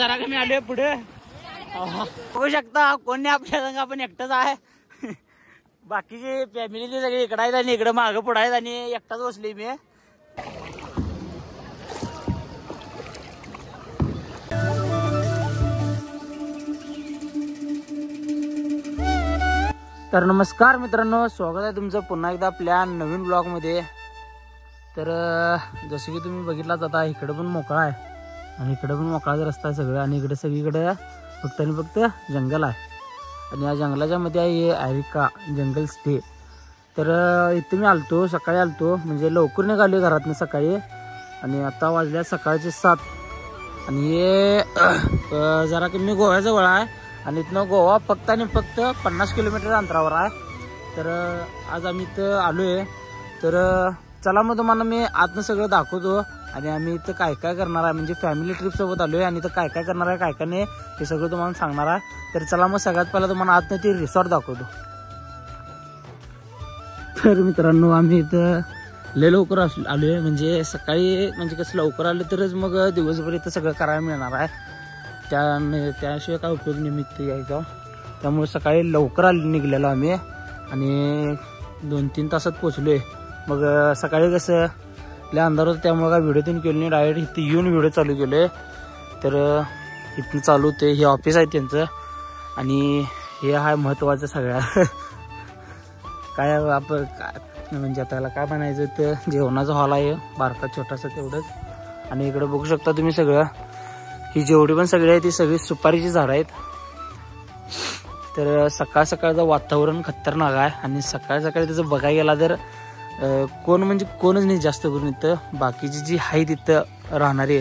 जरा कमी आलोय पुढे बघू शकता. कोणी आपल्या संग आपण एकटाच आहे. बाकीची फॅमिली सगळी इकडे आहेत आणि इकडे मागं पुढे आहेत आणि एकटाच बसली मी. तर नमस्कार मित्रांनो, स्वागत आहे तुमचं पुन्हा एकदा आपल्या नवीन ब्लॉग मध्ये. तर जसं की तुम्ही बघितलाच आता इकडे पण मोकळा आहे आणि इकडे पण मोकळाच रस्ता आहे सगळं आणि इकडे सगळीकडे फक्त आणि फक्त जंगल आहे आणि या जंगलाच्या मध्ये आहे अरिका जंगल स्टे. तर इथे मी आलतो, सकाळी आलतो म्हणजे लवकर निघालो घरातनं सकाळी आणि आता वाजल्या सकाळचे 7 आणि हे जरा कमी गोव्याजवळ आहे आणि इथनं गोवा फक्त आणि फक्त 50 किलोमीटर अंतरावर आहे. तर आज आम्ही इथं आलोय. तर चला मग तुम्हाला मी आतनं सगळं दाखवतो आणि आम्ही इथं काय काय करणार आहे म्हणजे फॅमिली ट्रिप सोबत आलोय आणि इथं काय काय करणार आहे काय काय नाही हे सगळं तुम्हाला सांगणार आहे. तर चला मग सगळ्यात पहिला तुम्हाला आतनं ते रिसॉर्ट दाखवतो. तर मित्रांनो आम्ही इथं लय लवकर आलोय म्हणजे सकाळी म्हणजे कसं लवकर आलं तरच मग दिवसभर इथं सगळं करायला मिळणार आहे. त्याशिवाय काय उपयोग निमित्त यायचा. त्यामुळे सकाळी लवकर निघलेलो आम्ही आणि 2-3 तासात पोचलोय. मग सकाळी कसं लय अंधार होतं त्यामुळे काय व्हिडिओ तीन केलं नाही, डायरेक्ट इथे येऊन व्हिडिओ चालू केलोय. तर इथून चालू होते. हे ऑफिस आहे त्यांचं आणि हे आहे महत्वाचं सगळ्या काय आपण काय म्हणजे आता काय म्हणायचं तर जेवणाचा हॉल आहे बारका छोटासा तेवढंच. आणि इकडे बघू शकता तुम्ही सगळं ही जेवढी पण सगळी आहे ती सगळी सुपारीची झाडं आहेत. तर सकाळ सकाळचं वातावरण खतरनाक आहे आणि सकाळ सकाळी त्याचं बघायला गेला तर कोण म्हणजे कोणच नाही जास्त करून इथं. बाकीची जी आहे तिथं राहणारे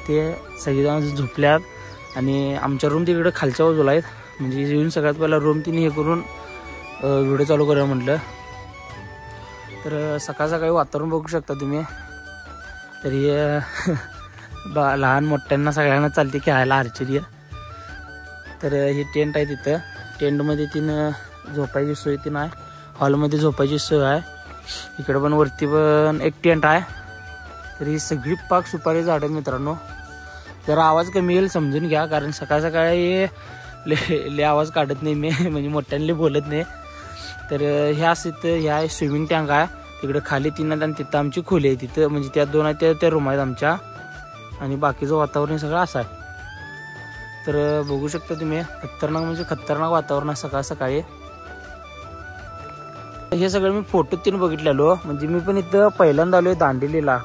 ते सगळेजण झोपल्यात आणि आमच्या रूम तिकडे खालच्या बाजूला आहेत. म्हणजे येऊन सगळ्यात पहिला रूम तिने हे करून व्हिडिओ चालू करूया म्हटलं. तर सकाळ सकाळी वातावरण बघू शकता तुम्ही. तरी लहान मोठ्यांना सगळ्यांना चालते खेळायला आर्चरी. तर हे टेंट आहे तिथं. टेंटमध्ये झोपायची सोय तीन आहे. हॉलमध्ये झोपायची सोय आहे. इकडे पण वरती पण एक टेंट आहे. तर ही सगळी पाक सुपारी झाडं मित्रांनो. जरा आवाज कमी येईल समजून घ्या कारण सकाळ सकाळी ले आवाज काढत नाही मी म्हणजे मोठ्यांना बोलत नाही. तर ह्या तिथं ह्या स्विमिंग टँक आहे तिकडे खाली 3 आहेत आणि तिथं आमची खोली आहे तिथं म्हणजे त्या 2 आहेत त्या रूम आहेत आमच्या आणि बाकीचं वातावरण सगळं असं आहे. तर बघू शकता तुम्ही खतरनाक म्हणजे खतरनाक वातावरण आहे सकाळ सकाळी. हे सगळं मी फोटो 3 बघितलेलो म्हणजे मी पण इथं पहिल्यांदा आलोय दांडेलीला.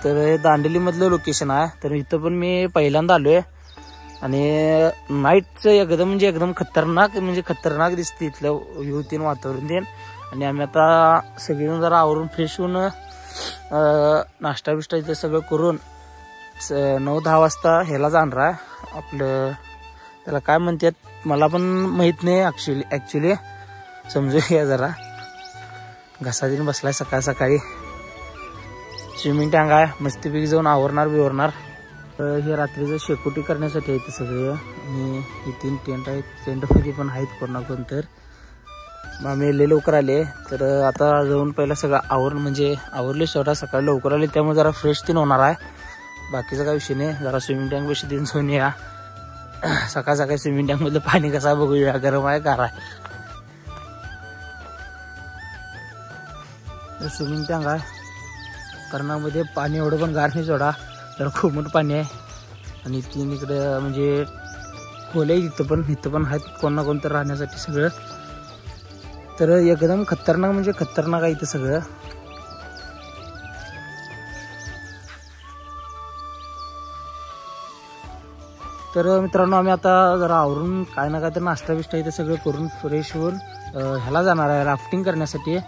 तर हे दांडेलीमधलं लोकेशन आहे. तर इथं पण मी पहिल्यांदा आलोय आणि नाईटचं एकदम म्हणजे एकदम खतरनाक दिसते इथलं व्ह्यू 3 वातावरण 3. आणि आम्ही आता सगळेजण जरा आवरून फ्रेश होऊन नाश्ता बिष्टा इथं सगळं करून 9-10 वाजता ह्याला जाणार आहे आपलं त्याला काय म्हणतात मला पण माहित नाही ऍक्च्युली समजू घ्या जरा. घसा दिन बसलाय सकाळ सकाळी. स्विमिंग टँक आहे मस्तपैकी जाऊन आवरणार. हे रात्रीचं शेकोटी करण्यासाठी आहे सगळे आणि हे 3 टेंट आहेत. टेंटमध्ये पण आहेत कोण ना कोण. तर मग आम्ही लय लवकर आले. तर आता जाऊन पहिला सगळं आवरले स्वतः सकाळी लवकर आले त्यामुळे जरा फ्रेश तीन होणार आहे. बाकीचा काय विषय नाही. जरा स्विमिंग टँक बशी दिन जाऊन या. सकाळ सकाळी स्विमिंग टँक मधलं पाणी कसं बघूया गरम आहे गार आहे. स्विमिंग टँक आहे कर्नामध्ये पाणी एवढं पण गार नाही सोडा तर कोमट पाणी आहे. आणि 3 इकडे म्हणजे खोले इथं पण आहेत कोण ना कोण तर राहण्यासाठी सगळं. तर एकदम खतरनाक म्हणजे खतरनाक आहे इथं सगळं. तर मित्रांनो आम्ही आता जरा आवरून काय ना काय तर नाश्ता बिष्टा इथं सगळं करून फ्रेश होऊन ह्याला जाणार आहे राफ्टिंग करण्यासाठी.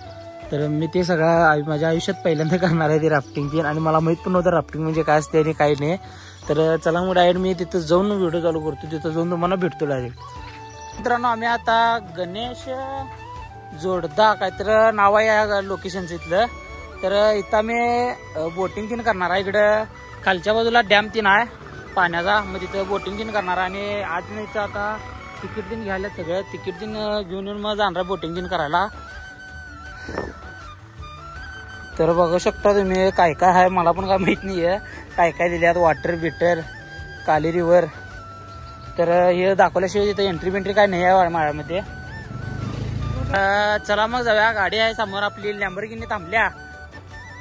तर मी ते सगळं माझ्या आयुष्यात पहिल्यांदा करणार आहे ते राफ्टिंग आणि मला माहित पण नव्हतं राफ्टिंग म्हणजे काय असते आणि काय नाही. तर चला मग डायरेक्ट मी तिथं जाऊन व्हिडिओ चालू करतो. तिथं जाऊन तुम्हाला भेटतो डायरेक्ट. मित्रांनो आम्ही आता गणेश जोडदा काहीतरी नाव आहे या लोकेशनचं इथलं. तर इथं आम्ही बोटिंग तीन करणार आहे. इकडं खालच्या बाजूला डॅम तीन आहे पाण्याचा मग तिथं बोटिंग तीन करणार आहे. आणि आज मी इथं आता तिकीट तीन घ्यायला सगळं तिकीट तीन घेऊन येऊन मग जाणार बोटिंग तीन करायला. तर बघू शकता तुम्ही काय काय आहे मला पण काय माहित नाहीये काय काय दिल्यात वॉटर बिटर कालेरीवर. तर हे दाखवल्याशिवाय तिथं एंट्री बेंट्री काय नाही आहे माळ्यामध्ये. चला मग जाऊया. गाडी आहे समोर आपली, लॅम्बोर्गिनी थांबल्या,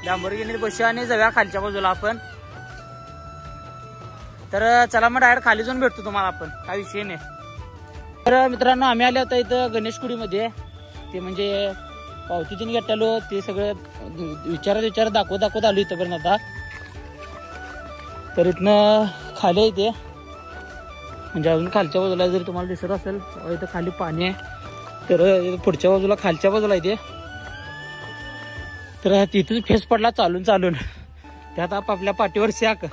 लॅम्बोर्गिनीत बसूया आणि जाऊया खालच्या बाजूला आपण. तर चला मग डायरेक्ट खाली जाऊन भेटतो तुम्हाला आपण, काय विषय नाही. तर मित्रांनो आम्ही आले होता इथं गणेशकुडीमध्ये. ते म्हणजे पावती तीन घेतलेलो, ते सगळं विचारत दाखवत आलो इथंपर्यंत आता. तर इथनं खाली आहे ते, म्हणजे अजून खालच्या बाजूला जर तुम्हाला दिसत असेल इथं खाली पाणी आहे. तर पुढच्या बाजूला खालच्या बाजूला आहे ते. तर तिथून फेस पडला चालून त्यात आपल्या पाठीवर शाक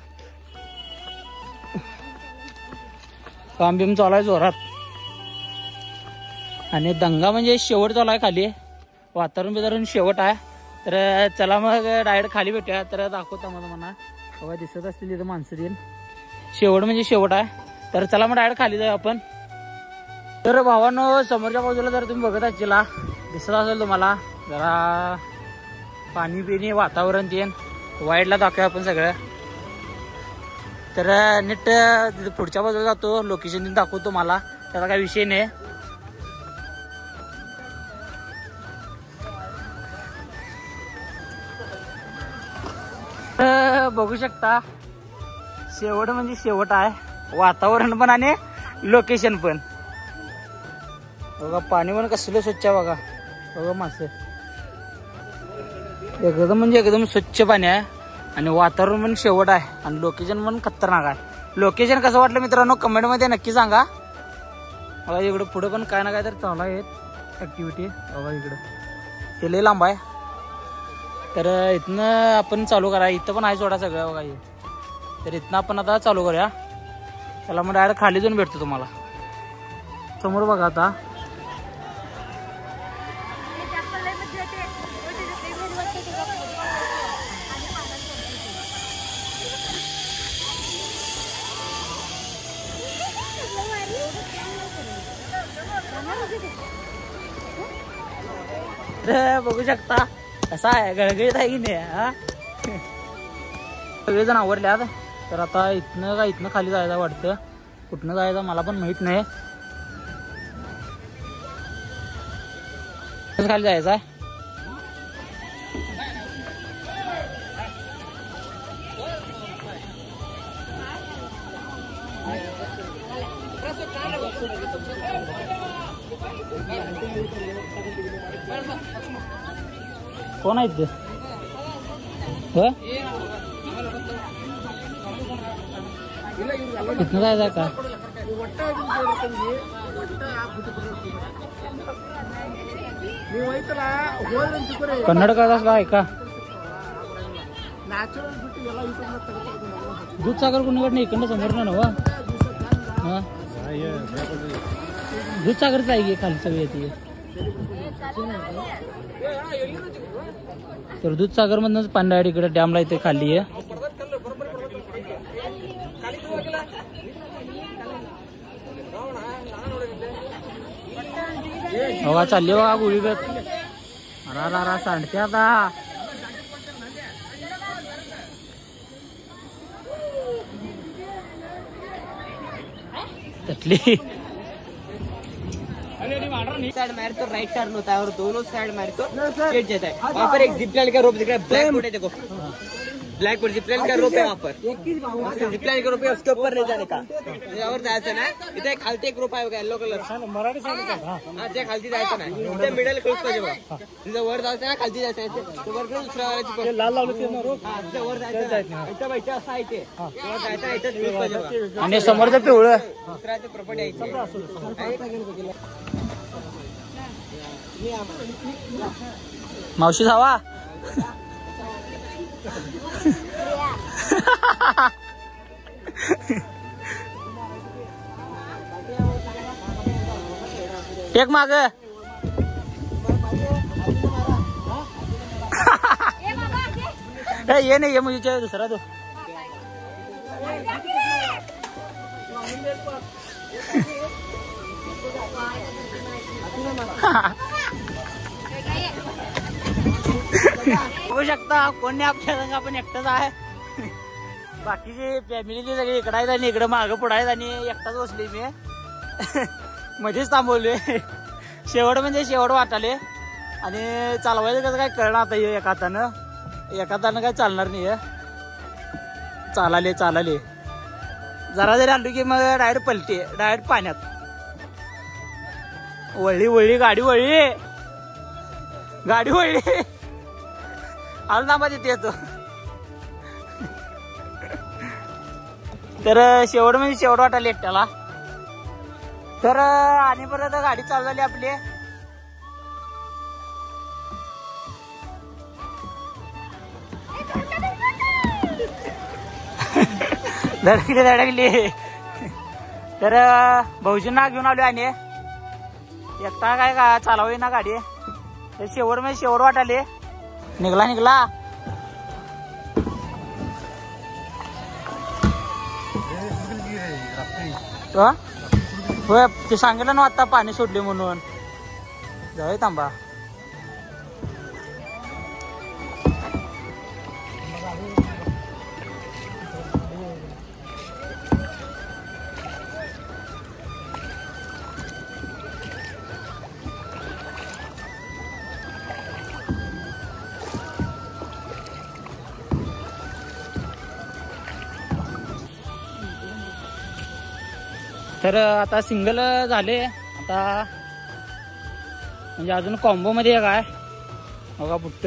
काम बिम चालू आहे जोरात. आणि दंगा म्हणजे शेवट चालू आहे खाली, वातावरण बितावरण शेवट आहे. तर चला मग डायरेक्ट खाली भेटूया. तर दाखवता मला बघा दिसत असतील इथं माणसं देईल, शेवट म्हणजे शेवट आहे. तर चला मग डायरेक्ट खाली जाऊया आपण. तर भावांनो समोरच्या बाजूला जर तुम्ही बघत असाल, दिसत असेल तुम्हाला जरा पाणी पिणी वातावरण ते वाईडला दाखवूया आपण सगळं. तर नीट पुढच्या बाजूला जातो, लोकेशन दाखवतो मला, त्याचा काही विषय नाही. बघू शकता शेवट म्हणजे शेवट आहे, वातावरण पण आणि लोकेशन पण. बघा पाणी पण कसलं स्वच्छ आहे बघा. बघा मासे एकदम म्हणजे एकदम स्वच्छ पाणी आहे आणि वातावरण पण शेवट आहे आणि लोकेशन पण खतरनाक आहे. लोकेशन कसं वाटलं मित्रांनो कमेंट मध्ये नक्की सांगा. बघा इकडं पुढे पण काय ना काय तर चालू आहेत ऍक्टिव्हिटी. बघा इकडं ते लय लांब आहे. तर इथनं आपण चालू करा, इथं पण आहे सोडा सगळं बघा हे. तर इथनं आपण आता चालू करूया. त्याला मग डायरेक्ट खाली जाऊन भेटतो तुम्हाला. समोर बघा आता बघू शकता कसा आहे, गळगळीत आहे की नाही हा. सगळेजण आवडल्यात. तर आता इथनं खाली जायचं वाटतं, कुठनं जायचं मला पण माहित नाही. खाली जायचं आहे. कोण आहेत ते? इथनं जायचं का? कन्नड का आहे का? दूधसागर कुणाकडनं इकडनं समोर ना नवा दूधसागरच आहे की खाली सगळी येते. तर दूधसागर मधनच पाणी आहे इकडे डॅमला इथे खाली आहे. बघा चालली बघा गुळीगत रा सांडते आता. त्यातली साइड मारे तो राइट टर्न होता है और दोनों साइड मारे तो स्ट्रेट जाता है. वहाँ पर एक जिपलाइन का रोप दिख रहा है, ब्लैक बोर्ड है देखो, ब्लैक बोर्ड जिपलाइन का रोप है. वहाँ पर जिपलाइन का रोप है, उसके ऊपर नहीं जाने का. और जायचं ना इथे खालती एक रोप आहे बघा येलो कलर मराठी त्या खालती जायचं नाही. इथे मिडल क्लोज पाहिजे बघा. तिथे वर जायचं ना खालती जायचं वर दुसऱ्या लाल लावलं वर जायचं इथं बैठा असा आहे ते वर जायचं इथं क्लोज पाहिजे बघा. आणि समोरचं पिवळं दुसऱ्याचं प्रॉपर्टी आहे. मावशी जावा. एक माग ये नाही ये मुझे दुसरा तो बघू शकता कोणी आपल्या संग आपण एकटाच आहे. बाकीची फॅमिली सगळी इकडं आहेत आणि इकडं मागं पुढं आहेत आणि एकटाच बसले मी मध्येच थांबवले. शेवट म्हणजे शेवट वाटाले आणि चालवायचं कसं काय कळणार आता एका हातानं काय चालणार नाही. चालाले जरा जरी आलो की मग डायरेक्ट पलटी, डायरेक्ट पाण्यात. वळली गाडी वळली आलो थांबा तिथे येतो. तर शेवट म्हणजे शेवट वाटायला एकट्याला. तर आणि परत गाडी चालू झाली आपली. धडकली. तर भाऊजींना घेऊन आलो आणि एकटा काय का चालवाय ना गाडी. तर शेवट म्हणजे शेवट वाटाले. निघला होय. ते सांगितलं ना आता पाणी सोडले म्हणून. जाऊ थांबा. तर आता सिंगल झाले. आता म्हणजे अजून कॉम्बो मध्ये काय बघा बुट्ट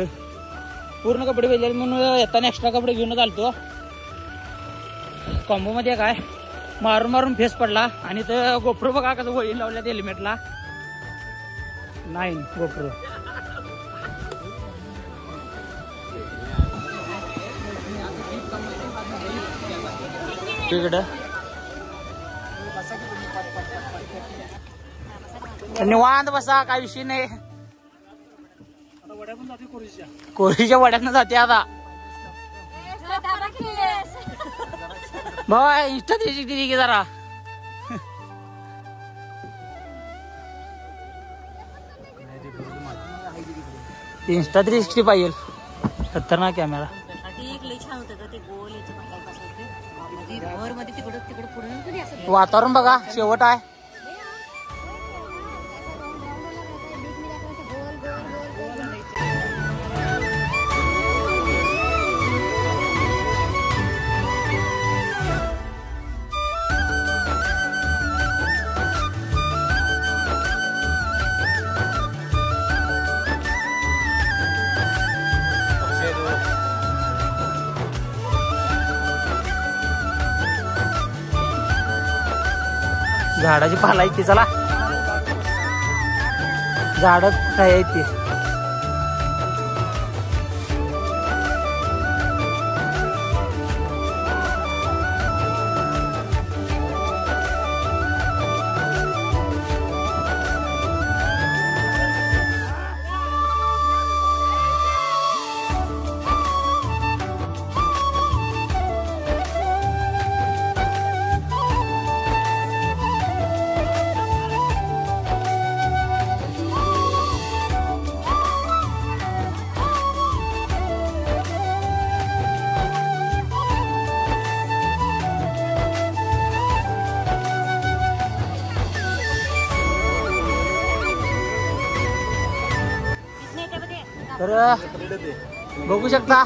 पूर्ण कपडे भेटले म्हणून येताना एक्स्ट्रा कपडे घेऊन आलतो. कॉम्बो मध्ये काय मारून फेस पडला. आणि तर गोप्रो बघा कसं वळी लावल्या हेल्मेटला. 9 गोप्रो. तिकडं निवांत बसा, काय विषय नाही. कोरीच्या वड्यातनं जाते आता. भाऊ इंस्टा दिली की जरा. इंस्टा 360 पाहिजे. खतरनाक कॅमेरा. वातावरण बघा शेवट आहे. झाडाची पाला आहे ती. चला झाड काय आहे ती. तर बघू शकता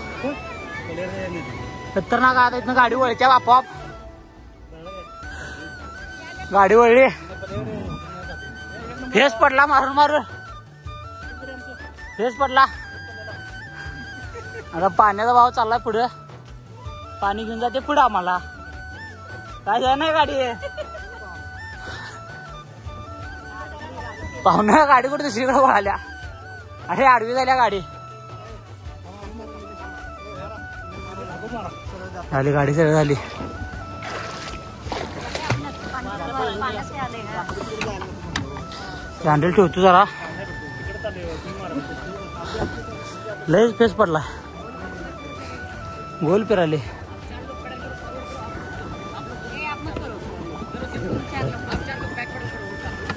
खतरनाक. आता इथनं गाडी वळच्या आपोआप. गाडी वळली फेस पडला मारून फेस पडला. आता पाण्याचा भाव चाललाय पुढे. पाणी घेऊन जाते पुढे आम्हाला. काय जाय नाही गाडी. पाहुण्या गाडी कुठे दुसरीकडे वळाल्या. अरे आडवी झाल्या गाडी. झाली गाडी सगळं झाली. हँडल ठेवतो जरा. लयच फेस पडला. गोल फिराले.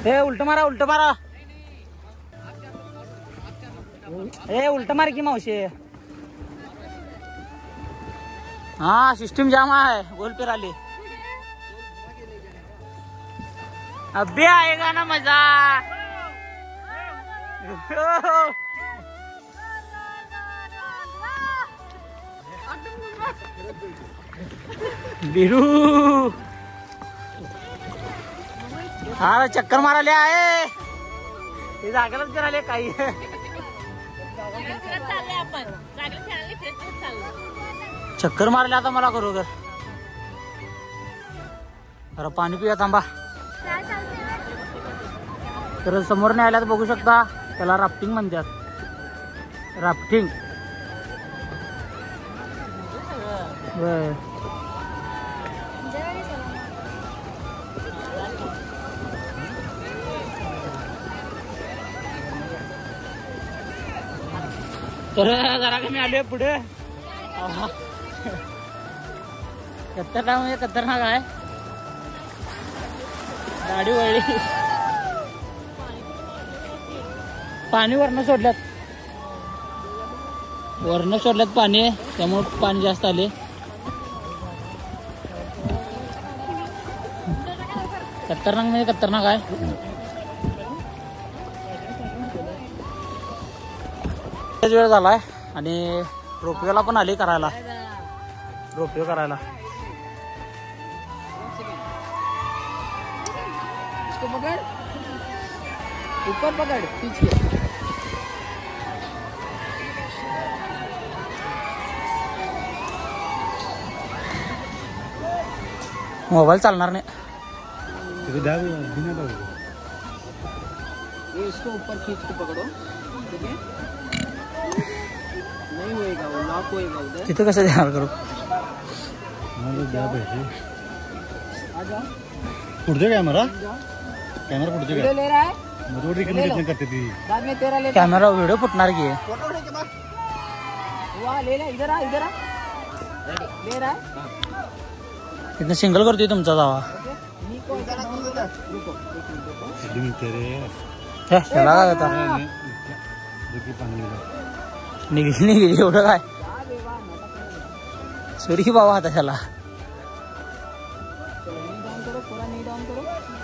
हे उलट मारा हे उलट मार की मावशी. हाँ सिस्टम जामा है, गोल पे आले। अभी आएगा ना मजा। बिरू हा चक्कर मारायले आहे, हे जागेलाच करायले काही। चक्कर मारले आता मला खरोखर। अरे पाणी पिया थांबा। तर समोर नाही आल्यात बघू शकता, त्याला राफ्टिंग म्हणतात, राफ्टिंग। तर जरा कमी आलोय पुढे। खतरनाक आहे, गाडी वळली, पाणी वरनं सोडल्यात पाणी, त्यामुळे पाणी जास्त आले। खतरनाक म्हणजे खतरनाक आहे। वेळ झालाय आणि रोपवेला पण आली करायला, रोपवे करायला। ऊपर पकड़, पीछे। मोबाईल चालणार नाही। ये इसको ऊपर खींच के पकड़ो, ठीक है? नहीं होएगा, वो लॉक होएगा उधर। तिथे कसं ध्यान करू? आ जाओ। पुढचे कॅमेरा पुढचे वीडियो ले रहा है, करते ती बाद में तेरा ले। कॅमेरा व्हिडिओ फुटणार की। फोटो उठा के बाद वो ले ले, इधर आ, ले रहा है। तिथं सिंगल करतोय तुमचा जावा। रुको, त्याला काय होता, निघली एवढं काय सॉरी बाबा आता त्याला। थोड़ा नहीं डाउन करो,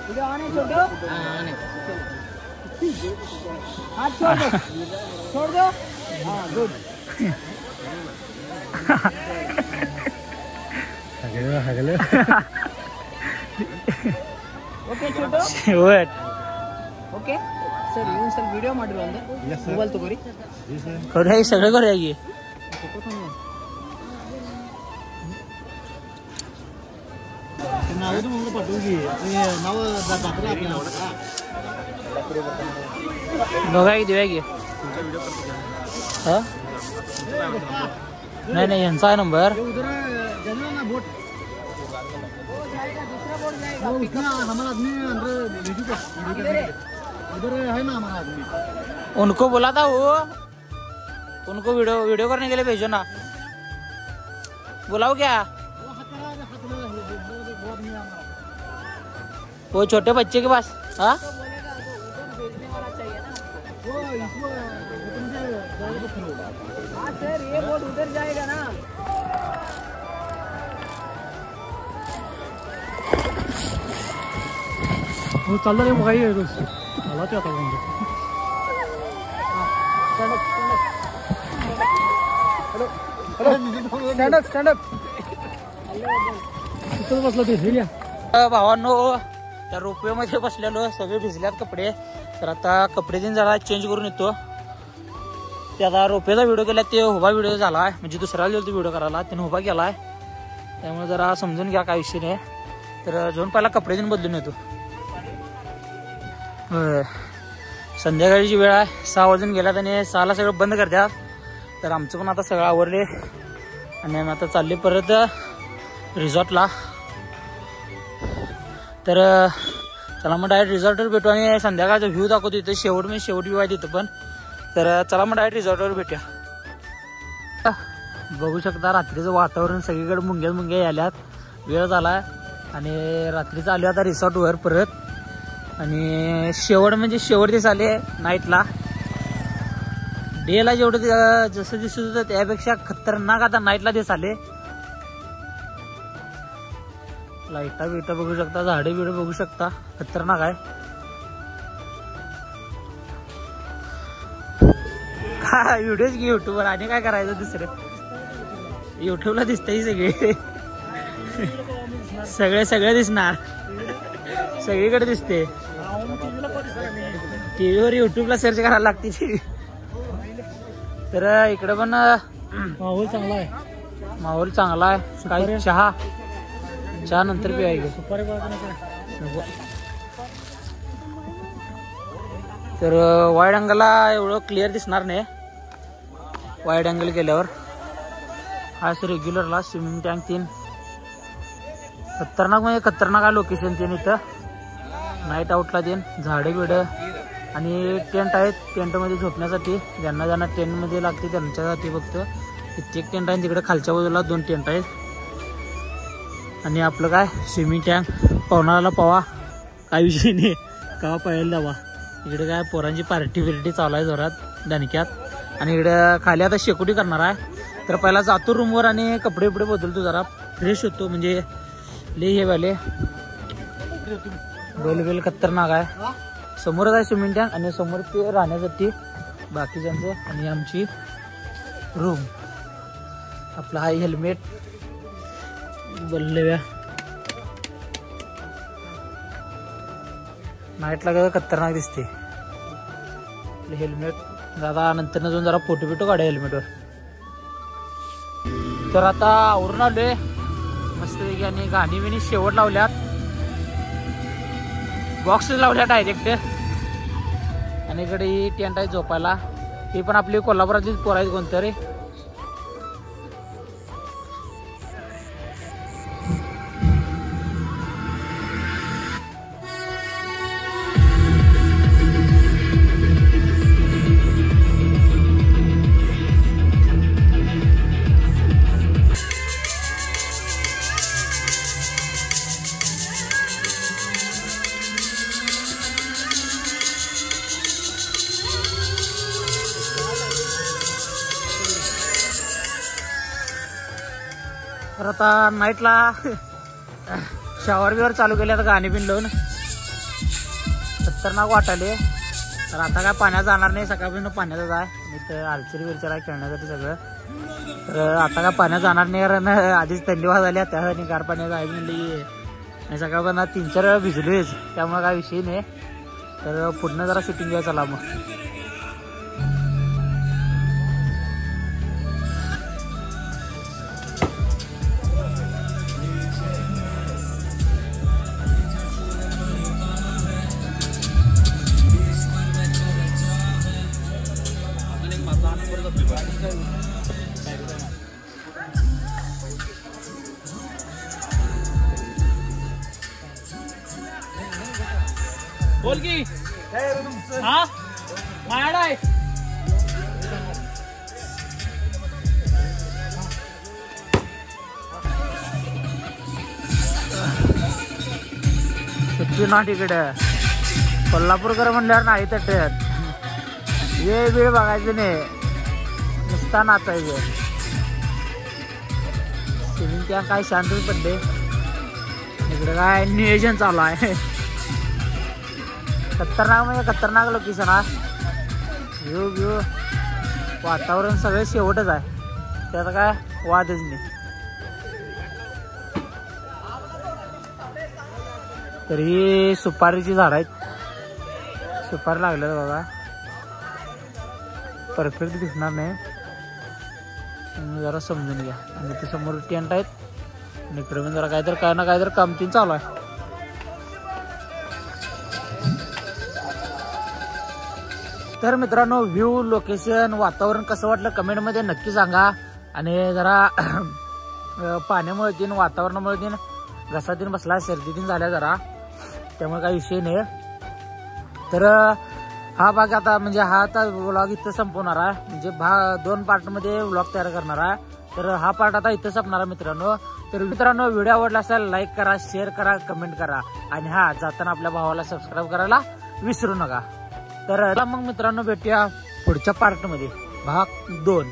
वीडियो आने छोड़ दो। हाथ छोड़ दो। हाँ गुड। ओके छोटो, okay sir. Even sir video ಮಾಡಿರೋ ಅಂದ್ರೆ ಮೊಬೈಲ್ ತಗೋರಿ, करूया सगळं करूया की। बघा की देऊया की। नाही नाही यांचा आहे नंबर। उनको बोला था वो, उनको वीडियो करने के लिए भेजो ना, बुलाओ क्या? वो छोटे बच्चे के पास। हाँ सर ये बोट उधर जाएगा ना। वो चालला रे काही मला ते आता स्टँड अप बसला ते भावांनो, त्या रोपवे मध्ये बसलेलो, सगळे भिजल्यात कपडे। तर आता कपडे दिन जरा चेंज करून येतो। त्याचा रोपवेचा व्हिडिओ केला, ते उभा व्हिडिओ झालाय, म्हणजे दुसऱ्याला गेलो व्हिडिओ करायला, त्याने उभा केलाय, त्यामुळे जरा समजून घ्या काय विषय नाही। तर जाऊन पहिला कपडे दिन बदलून येतो। संध्याकाळची वेळ आहे, 6 वाजून गेल्यात आणि 6ला सगळं बंद करतात। तर आमचं पण आता सगळं आवरले आणि आम्ही आता चालले परत रिसॉर्टला। तर चला मग डायरेक्ट रिसॉर्टवर भेटू आणि संध्याकाळचा व्ह्यू दाखवतो। इथं शेवट व्ह्यू आहे तिथं पण। तर चला मग डायरेक्ट रिसॉर्टवर भेटूया। बघू शकता रात्रीचं वातावरण, सगळीकडे मुंग्या आल्यात, वेळ झालाय आणि रात्रीचं आलो आता रिसॉर्टवर परत। आणि शेवट दिवस आले नाईटला। डेला जेवढं जसं दिसत होतं त्यापेक्षा खतरनाक आता नाईटला दिवस आले। लाईटा बिटा बघू शकता, झाडे बिडे बघू शकता, खतरनाक आहे. काय व्हिडिओज घे युट्यूबवर आणि काय करायचं दुसरं. युट्यूबला दिसतंय सगळे दिसणार, सगळीकडे दिसते. टीव्हीवर युट्यूबला सर्च करायला लागते. तर इकडे पण माहोल चांगला आहे. माहोल चांगला आहे. काही चहा नंतर पिवायचं. सुपारी तर वाईड अँगलला एवढं क्लिअर दिसणार नाही. वाईड अँगल केल्यावर हा रेग्युलरला स्विमिंग टँक 3 खतरनाक म्हणजे खतरनाक आहे लोकेशन. 3 इथं नाईट आउटला 3 झाडे बिड आणि टेंट आहेत. टेंटमध्ये झोपण्यासाठी ज्यांना टेंटमध्ये लागते त्यांच्यासाठी फक्त इथे एक टेंट आहे. तिकडे खालच्या बाजूला 2 टेंट आहेत. आणि आपलं काय स्विमिंग टँक पवनाला पवा काय विषय नाही, कवा पळायला जावा. इकडे काय पोरांची पार्टी बिर्टी चालू आहे जोरात दणक्यात. आणि इकडे खाली आता शेकोटी करणार आहे. तर पहिला जातो रूमवर आणि कपडे बिपडे बदलतो, जरा फ्रेश होतो. म्हणजे ले हे वाले बेल खतरनाक आहे. समोरच आहे स्विमिंग टँक आणि समोर ते राहण्यासाठी बाकीच्यांचं. आणि आमची रूम, आपला हा हेल्मेट बल्ले नाईटला का खतरनाक दिसते हेल्मेट. दादा नंतर जाऊन जरा फोटो बिटो काढा हेल्मेटवर. तर आता आवरून आलोय मस्तपैकी आणि गाणी बिणी शेवट लावल्यात, बॉक्स लावल्या डायरेक्ट. आणि इकडे ही टेंट आहे झोपायला. ती पण आपली कोल्हापुरातलीच पोरं आहेत कोणतरी. तर आता नाईटला शॉवर बिवर चालू केले, आता गाणी बिन लावून खतरनाक वाटाले. तर आता काय पाण्यात जाणार नाही, सकाळपासून पाण्यातच आहे. मी तर आलचरी बिरचर आहे खेळण्यासाठी सगळं. तर आता काय पाण्यात जाणार नाही, कारण आधीच थंडी वाज झाली त्यासाठी गार पाण्यात जायचं म्हणली. आणि सकाळपासून 3-4 वेळा भिजलोयच, त्यामुळे काय विषय नाही. तर पुढनं जरा शूटिंग घ्या चला मग. बोल की हा माझ्याकडे आहे. सुट्टी ना तिकडे कोल्हापूरकर म्हणल्यावर नाही तटत. वेळ वेळ बघायचं नाही, नुसता नाचायचं. स्विमिंग त्या काय शांतच पडले. इकडे काय नियोजन चालू आहे. खतरनाक म्हणजे खतरनाक लोकेशन आहे. व्ह्यू वातावरण सगळे शेवटच आहे, त्याचा काय वादच नाही. तरी सुपारीची झाड आहेत, सुपारी लागलं बघा. परफेक्ट दिसणार नाही, जरा समजून घ्या. आणि ते समोर टेंट आहेत आणि इकडे पण जरा काहीतरी काय ना काहीतरी कामतीन चालू आहे. तर मित्रांनो व्ह्यू लोकेशन वातावरण कसं वाटलं कमेंटमध्ये नक्की सांगा. आणि जरा पाण्यामुळे तीन वातावरणामुळे तीन घसा तीन बसला, सर्दी तीन झाल्या जरा, त्यामुळे काही विषय नाही. तर हा भाग आता म्हणजे हा आता व्लॉग इथं संपवणार आहे, म्हणजे 2 पार्टमध्ये व्लॉग तयार करणार आहे. तर हा पार्ट आता इथं संपणार आहे मित्रांनो. तर मित्रांनो व्हिडिओ आवडला असेल लाईक करा, शेअर करा, कमेंट करा. आणि हा जाताना आपल्या भावाला सबस्क्राईब करायला विसरू नका. तर मग मित्रांनो भेटूया पुढच्या पार्टमध्ये भाग 2.